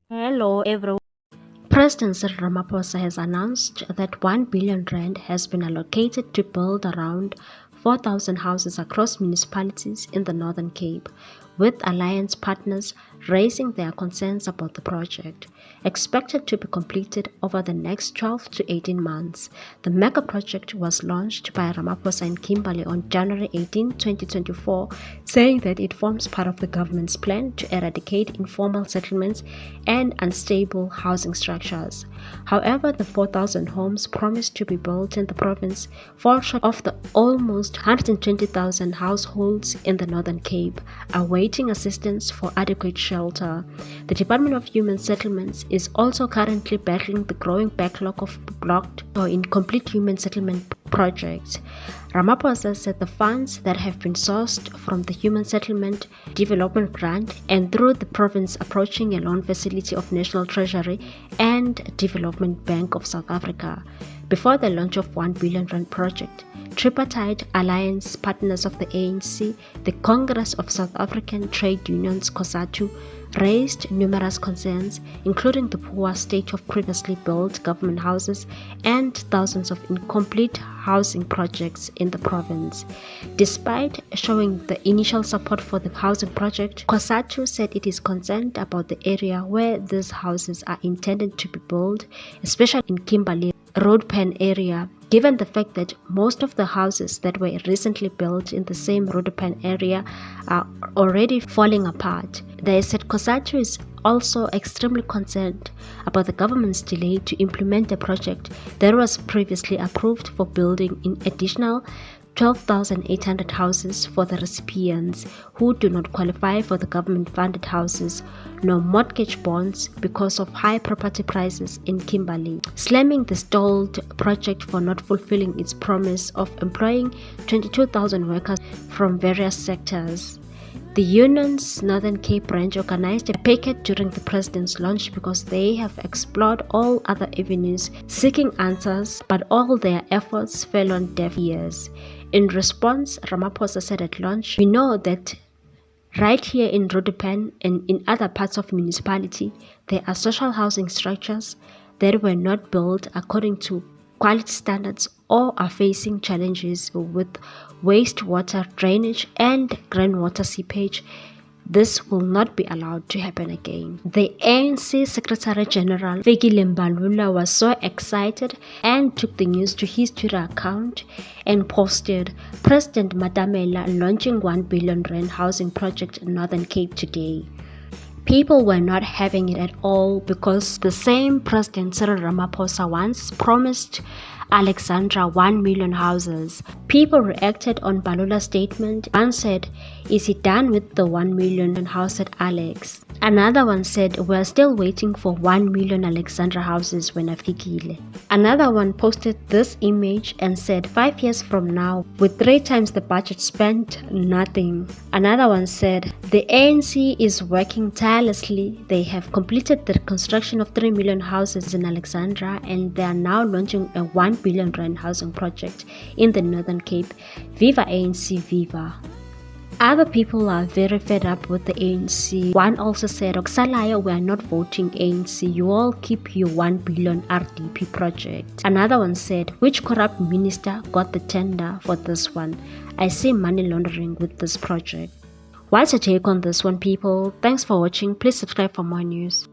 Hello everyone. President Cyril Ramaphosa has announced that 1 billion rand has been allocated to build around 4,000 houses across municipalities in the Northern Cape, with alliance partners raising their concerns about the project. Expected to be completed over the next 12 to 18 months, the mega project was launched by Ramaphosa and Kimberley on January 18, 2024, saying that it forms part of the government's plan to eradicate informal settlements and unstable housing structures. However, the 4,000 homes promised to be built in the province fall short of the almost 120,000 households in the Northern Cape awaiting assistance for adequate shelter. The Department of Human Settlements is also currently battling the growing backlog of blocked or incomplete human settlement projects. Ramaphosa said the funds that have been sourced from the Human Settlement Development Grant and through the province approaching a loan facility of National Treasury and Development Bank of South Africa. Before the launch of 1 billion rand project, tripartite alliance partners of the ANC, the Congress of South African Trade Unions COSATU, raised numerous concerns, including the poor state of previously built government houses and thousands of incomplete housing projects in the province. Despite showing the initial support for the housing project, COSATU said it is concerned about the area where these houses are intended to be built, especially in Kimberley Roadpan area, given the fact that most of the houses that were recently built in the same Roadpan area are already falling apart. They said COSATU is also extremely concerned about the government's delay to implement a project that was previously approved for building in additional 12,800 houses for the recipients who do not qualify for the government-funded houses nor mortgage bonds because of high property prices in Kimberley, slamming the stalled project for not fulfilling its promise of employing 22,000 workers from various sectors. The union's Northern Cape branch organized a picket during the president's launch because they have explored all other avenues seeking answers, but all their efforts fell on deaf ears. In response, Ramaphosa said at launch, "We know that right here in Rodepan and in other parts of municipality, there are social housing structures that were not built according to quality standards or are facing challenges with wastewater drainage and groundwater seepage. This will not be allowed to happen again." The ANC Secretary General Mbalula was so excited and took the news to his Twitter account and posted, "President Matamela launching 1 billion rand housing project in Northern Cape today." People were not having it at all because the same President Cyril Ramaphosa once promised Alexandra 1 million houses. People reacted on Mbalula's statement. One said, "Is he done with the 1 million house at Alex?" Another one said, "We're still waiting for 1 million Alexandra houses when Afikile." Another one posted this image and said, "5 years from now, with 3 times the budget spent, nothing." Another one said, "The ANC is working tirelessly. They have completed the construction of 3 million houses in Alexandra and they are now launching a 1 billion rand housing project in the Northern Cape. Viva ANC, viva." Other people are very fed up with the ANC. One also said, "Oksalayo, we are not voting ANC. You all keep your 1 billion RDP project." Another one said, "Which corrupt minister got the tender for this one? I see money laundering with this project." What's your take on this one, people? Thanks for watching. Please subscribe for more news.